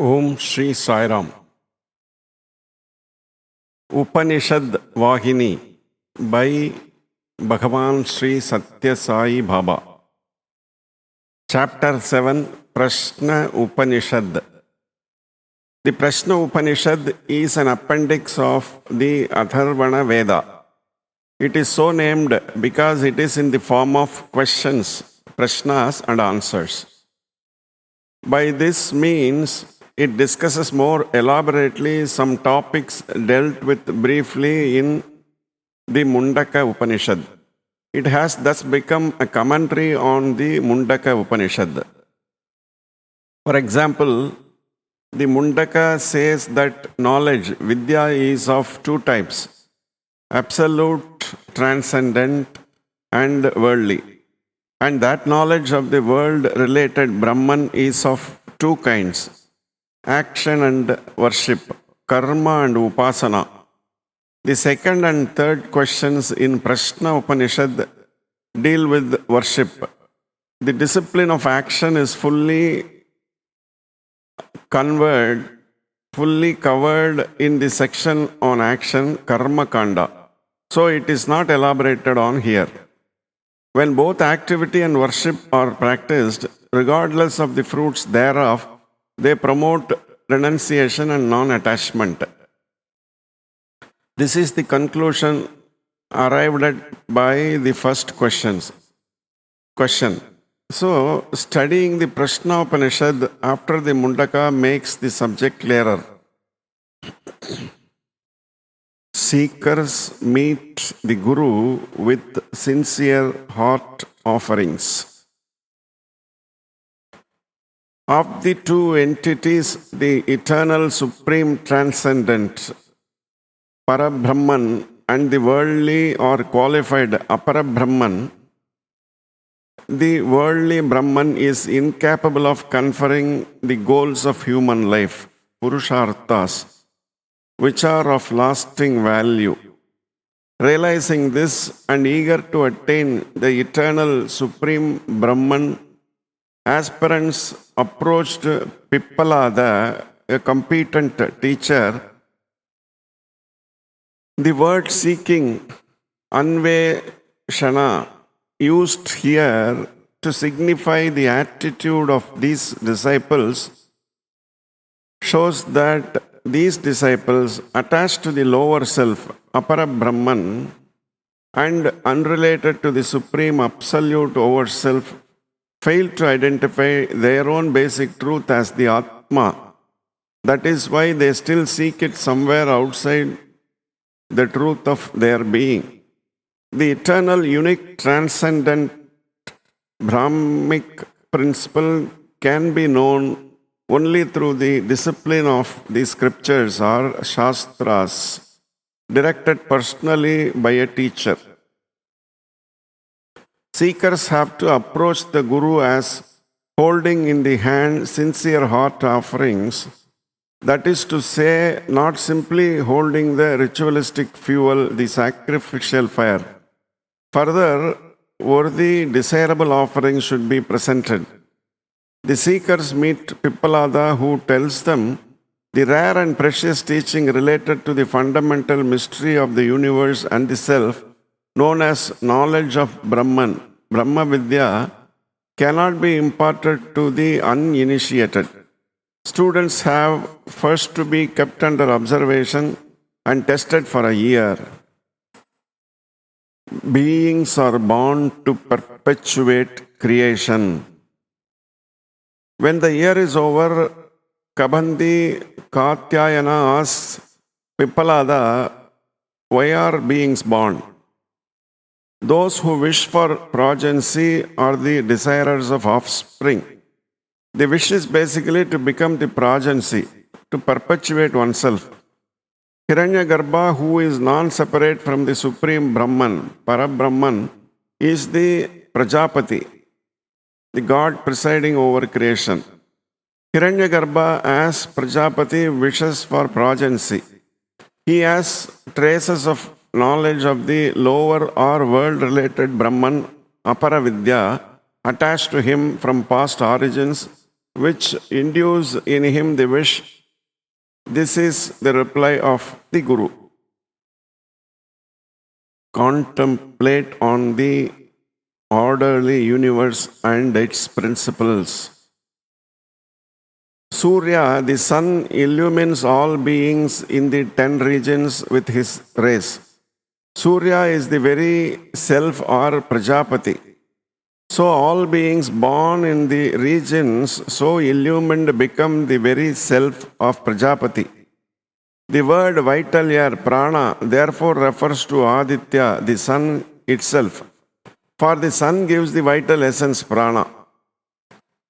Om Sri Sai Ram. Upanishad Vahini by Bhagavan Sri.Sathya Sai Baba. Chapter 7 Prasna Upanishad. The Prasna Upanishad is an appendix of the Atharvana Veda. It is so named because it is in the form of questions, prashnas and answers. By this means, it discusses more elaborately some topics dealt with briefly in the Mundaka Upanishad. It has thus become a commentary on the Mundaka Upanishad. For example, the Mundaka says that knowledge, Vidya, is of two types: absolute, transcendent, and worldly. And that knowledge of the world-related Brahman is of two kinds: action and worship, karma and upasana. The second and third questions in Prasna Upanishad deal with worship. The discipline of action is fully covered in the section on action, Karma Kanda. So it is not elaborated on here. When both activity and worship are practiced, regardless of the fruits thereof, they promote renunciation and non-attachment. This is the conclusion arrived at by the first question. So, studying the Prasna Upanishad after the Mundaka makes the subject clearer. Seekers meet the Guru with sincere heart offerings. Of the two entities, the eternal supreme transcendent Parabrahman and the worldly or qualified Aparabrahman, the worldly Brahman is incapable of conferring the goals of human life, Purusharthas, which are of lasting value. Realizing this and eager to attain the eternal supreme Brahman, aspirants approached Pippalada, a competent teacher. The word seeking, anveshana, used here to signify the attitude of these disciples, shows that these disciples, attached to the lower self, Apara Brahman, and unrelated to the supreme absolute over self, fail to identify their own basic truth as the Atma. That is why they still seek it somewhere outside the truth of their being. The eternal, unique, transcendent Brahmic principle can be known only through the discipline of the scriptures or shastras, directed personally by a teacher. Seekers have to approach the Guru as holding in the hand sincere heart offerings. That is to say, not simply holding the ritualistic fuel, the sacrificial fire. Further, worthy, desirable offerings should be presented. The seekers meet Pippalada, who tells them the rare and precious teaching related to the fundamental mystery of the universe and the self, known as knowledge of Brahman, Brahma Vidya, cannot be imparted to the uninitiated. Students have first to be kept under observation and tested for a year. Beings are born to perpetuate creation. When the year is over, Kabandi Katyayana asks Pippalada, why are beings born? Those who wish for progeny are the desirers of offspring. The wish is basically to become the progeny, to perpetuate oneself. Hiranyagarbha, who is non-separate from the Supreme Brahman, Parabrahman, is the Prajapati, the God presiding over creation. Hiranyagarbha, as Prajapati, wishes for progeny. He has traces of knowledge of the lower or world-related Brahman, Apara Vidya, attached to him from past origins, which induce in him the wish. This is the reply of the Guru. Contemplate on the orderly universe and its principles. Surya, the sun, illumines all beings in the 10 regions with his rays. Surya is the very self or Prajapati. So all beings born in the regions so illumined become the very self of Prajapati. The word vital air, prana, therefore refers to Aditya, the sun itself. For the sun gives the vital essence, prana.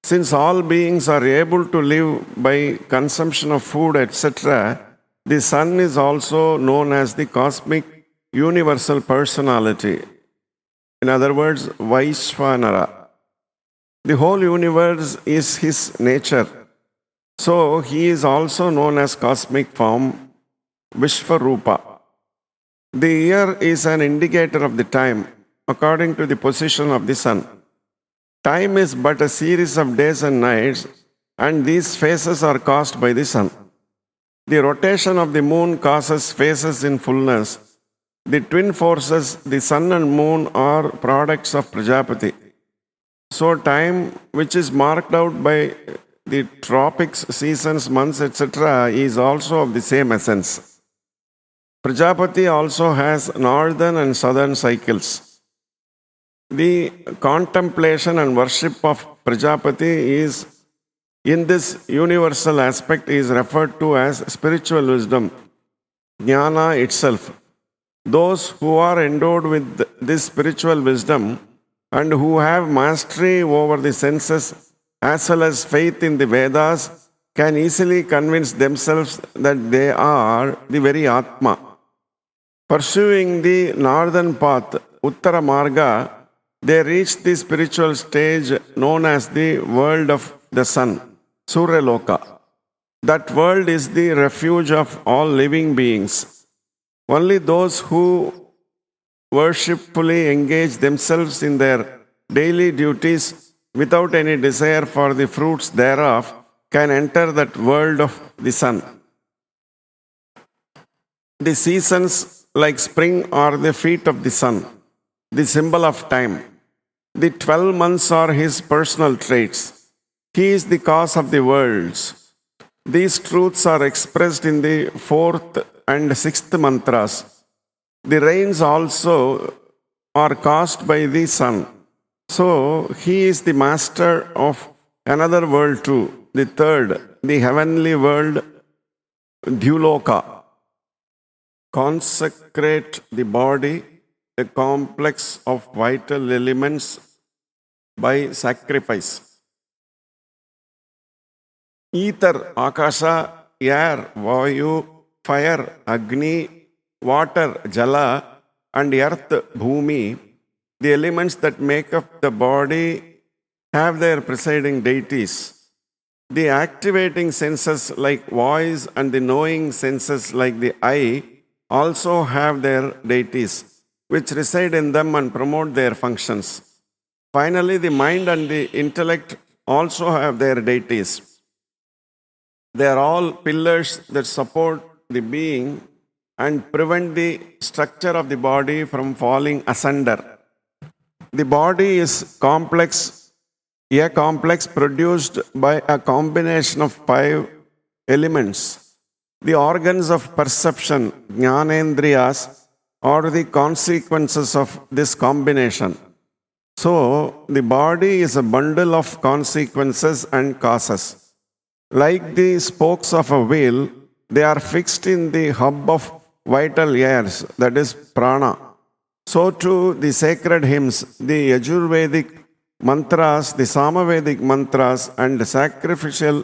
Since all beings are able to live by consumption of food, etc., the sun is also known as the cosmic universal personality. In other words, Vaishvanara. The whole universe is his nature. So he is also known as cosmic form, Vishvarupa. The year is an indicator of the time according to the position of the sun. Time is but a series of days and nights, and these phases are caused by the sun. The rotation of the moon causes phases in fullness. The twin forces, the sun and moon, are products of Prajapati. So time, which is marked out by the tropics, seasons, months, etc., is also of the same essence. Prajapati also has northern and southern cycles. The contemplation and worship of Prajapati is, in this universal aspect, is referred to as spiritual wisdom, jnana itself. Those who are endowed with this spiritual wisdom and who have mastery over the senses as well as faith in the Vedas can easily convince themselves that they are the very Atma. Pursuing the northern path, Uttara Marga, they reach the spiritual stage known as the world of the sun, Suryaloka. That world is the refuge of all living beings. Only those who worshipfully engage themselves in their daily duties without any desire for the fruits thereof can enter that world of the sun. The seasons, like spring, are the feet of the sun, the symbol of time. The 12 months are his personal traits. He is the cause of the worlds. These truths are expressed in the 4th and 6th mantras. The rains also are caused by the sun. So he is the master of another world too, the 3rd, the heavenly world, Dhyuloka. Consecrate the body, a complex of vital elements, by sacrifice. Ether, Akasha, air, Vayu, fire, Agni, water, Jala, and earth, Bhumi, the elements that make up the body, have their presiding deities. The activating senses like voice and the knowing senses like the eye also have their deities, which reside in them and promote their functions. Finally, the mind and the intellect also have their deities. They are all pillars that support the being and prevent the structure of the body from falling asunder. The body is a complex produced by a combination of 5 elements. The organs of perception, jnanendriyas, are the consequences of this combination. So, the body is a bundle of consequences and causes. Like the spokes of a wheel, they are fixed in the hub of vital airs, that is prana. So too the sacred hymns, the Yajurvedic mantras, the Samavedic mantras, and sacrificial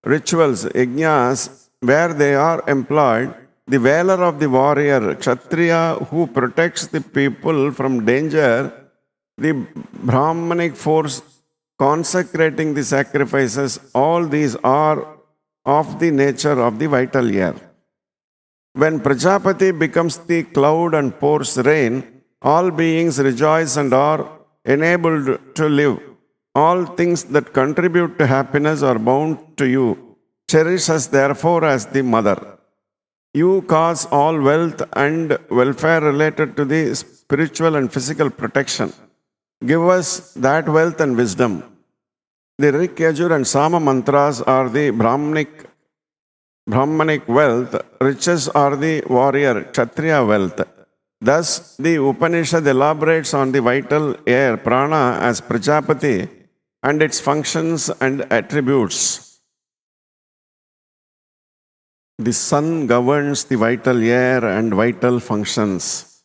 rituals, yajnas, where they are employed, the valor of the warrior, Kshatriya, who protects the people from danger, the Brahmanic force consecrating the sacrifices, all these are of the nature of the vital air. When Prajapati becomes the cloud and pours rain, all beings rejoice and are enabled to live. All things that contribute to happiness are bound to you. Cherish us therefore as the mother. You cause all wealth and welfare related to the spiritual and physical protection. Give us that wealth and wisdom. The Rik, Yajur and Sama mantras are the Brahmanic wealth, riches are the warrior, Kshatriya wealth. Thus, the Upanishad elaborates on the vital air, prana, as Prajapati and its functions and attributes. The sun governs the vital air and vital functions.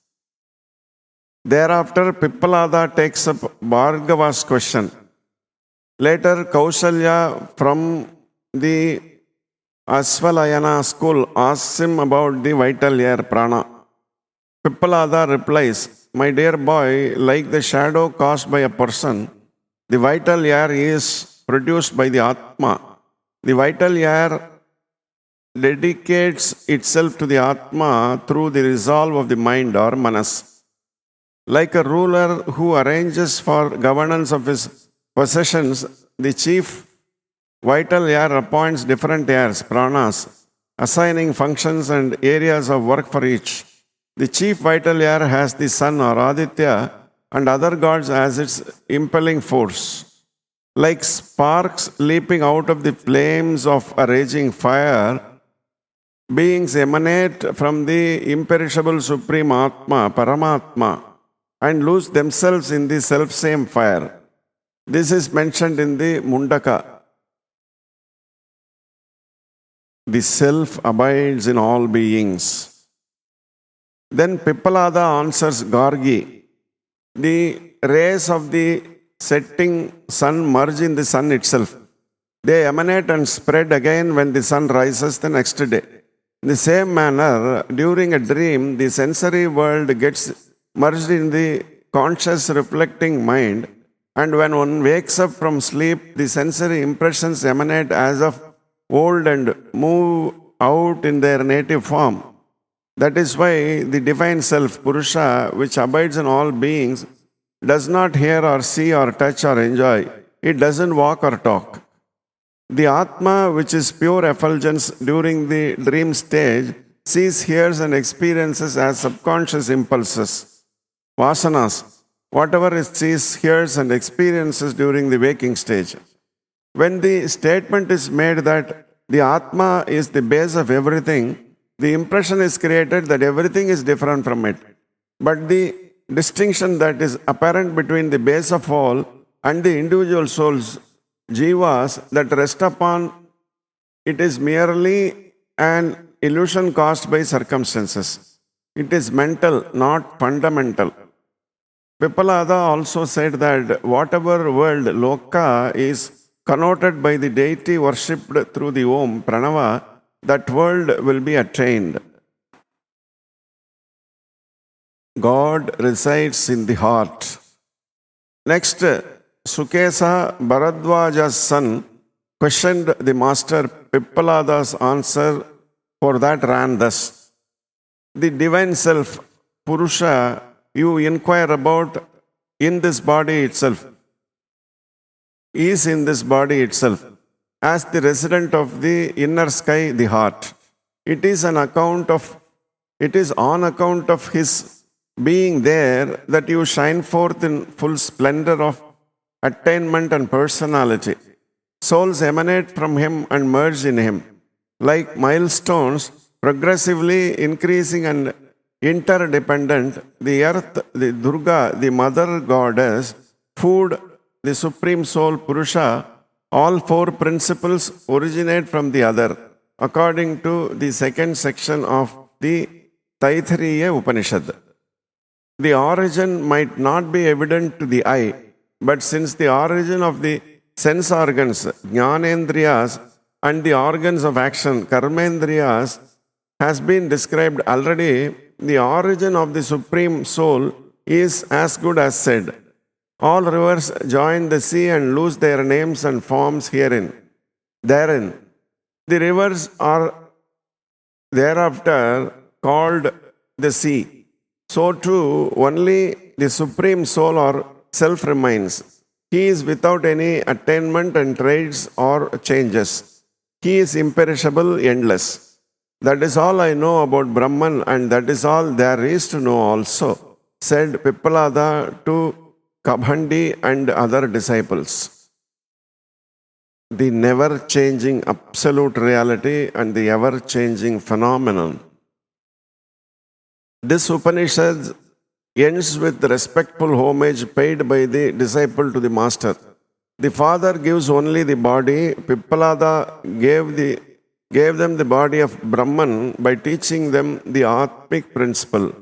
Thereafter, Pippalada takes up Bhargava's question. Later, Kausalya from the Asvalayana school asks him about the vital air, prana. Pippalada replies, "My dear boy, like the shadow caused by a person, the vital air is produced by the Atma. The vital air dedicates itself to the Atma through the resolve of the mind or manas. Like a ruler who arranges for governance of his possessions, the chief vital air appoints different airs, pranas, assigning functions and areas of work for each. The chief vital air has the sun or Aditya and other gods as its impelling force. Like sparks leaping out of the flames of a raging fire, beings emanate from the imperishable Supreme Atma, Paramatma, and lose themselves in the self-same fire. This is mentioned in the Mundaka. The self abides in all beings. Then Pippalada answers Gargi. The rays of the setting sun merge in the sun itself. They emanate and spread again when the sun rises the next day. In the same manner, during a dream, the sensory world gets merged in the conscious reflecting mind, and when one wakes up from sleep, the sensory impressions emanate as of old and move out in their native form. That is why the divine self, Purusha, which abides in all beings, does not hear or see or touch or enjoy. It doesn't walk or talk. The Atma, which is pure effulgence during the dream stage, sees, hears, and experiences as subconscious impulses, vasanas, whatever it sees, hears, and experiences during the waking stage. When the statement is made that the Atma is the base of everything, the impression is created that everything is different from it. But the distinction that is apparent between the base of all and the individual souls, jivas, that rest upon it is merely an illusion caused by circumstances. It is mental, not fundamental. Pippalada also said that whatever world, loka, is connoted by the deity worshipped through the Om, Pranava, that world will be attained. God resides in the heart. Next, Sukesa, Bharadwaja's son, questioned the master. Pippalada's answer for that ran thus: the divine self, Purusha, you inquire about in this body itself, is in this body itself, as the resident of the inner sky, the heart. It is on account of his being there that you shine forth in full splendor of attainment and personality. Souls emanate from him and merge in him. Like milestones, progressively increasing and interdependent, the earth, the Durga, the mother goddess, food, the supreme soul, Purusha, all four principles originate from the other, according to the second section of the Taittiriya Upanishad. The origin might not be evident to the eye, but since the origin of the sense organs, jnanendriyas, and the organs of action, karmendriyas, has been described already, the origin of the Supreme Soul is as good as said. All rivers join the sea and lose their names and forms therein. The rivers are thereafter called the sea. So too, only the Supreme Soul or Self remains. He is without any attainment and traits or changes. He is imperishable, endless. That is all I know about Brahman, and that is all there is to know also, said Pippalada to Kabhandi and other disciples. The never-changing absolute reality and the ever-changing phenomenon. This Upanishad ends with respectful homage paid by the disciple to the master. The father gives only the body. Pippalada gave them the body of Brahman by teaching them the Atmic principle,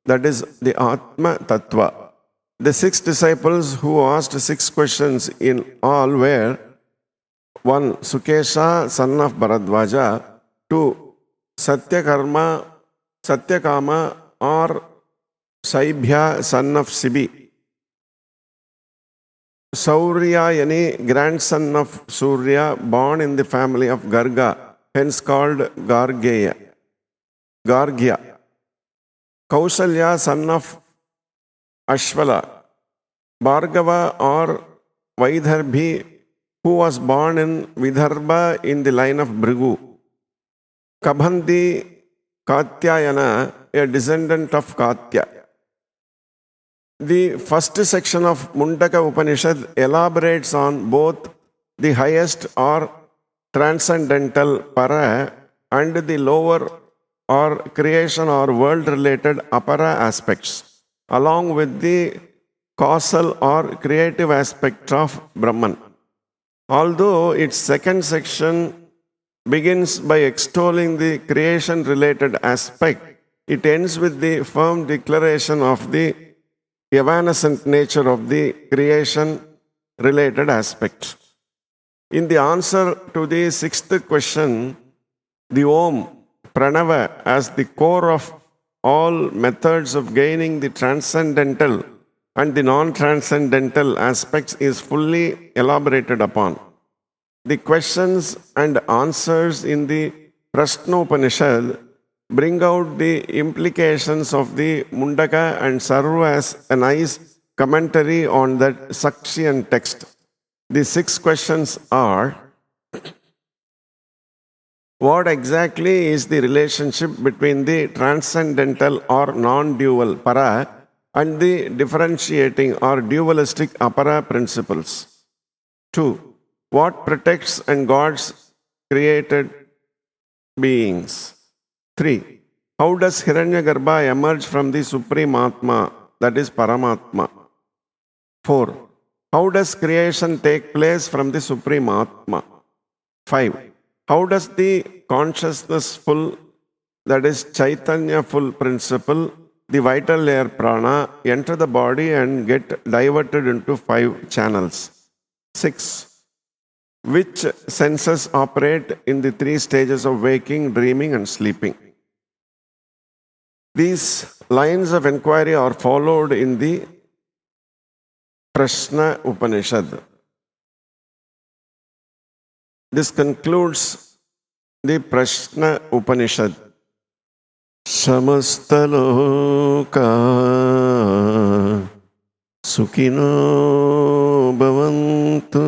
that is, the Atma Tattva. The 6 disciples who asked 6 questions in all were 1. Sukesha, son of Bharadwaja. 2. Satyakama or Saibhya, son of Sibi. Sauryayani, grandson of Surya, born in the family of Garga, hence called Gargya. Kausalya, son of Ashvala. Bhargava or Vaidarbhi, who was born in Vidarbha in the line of Bhrigu. Kabhandi Katyayana, a descendant of Katya. The first section of Mundaka Upanishad elaborates on both the highest or transcendental para and the lower or creation or world-related apara aspects, along with the causal or creative aspect of Brahman. Although its second section begins by extolling the creation-related aspect, it ends with the firm declaration of the evanescent nature of the creation-related aspect. In the answer to the 6th question, the Om, Pranava, as the core of all methods of gaining the transcendental and the non-transcendental aspects is fully elaborated upon. The questions and answers in the Prasna Upanishad bring out the implications of the Mundaka and serve as a nice commentary on that Sakshiyan text. The 6 questions are: what exactly is the relationship between the transcendental or non-dual para and the differentiating or dualistic apara principles? 2. What protects and guards created beings? 3. How does Hiranyagarbha emerge from the Supreme Atma, that is Paramatma? 4. How does creation take place from the Supreme Atma? 5. How does the consciousness full, that is Chaitanya full principle, the vital layer prana, enter the body and get diverted into 5 channels? 6. Which senses operate in the 3 stages of waking, dreaming, and sleeping? These lines of inquiry are followed in the Prasna Upanishad. This concludes the Prasna Upanishad. Samastaloka Sukhino Bhavantu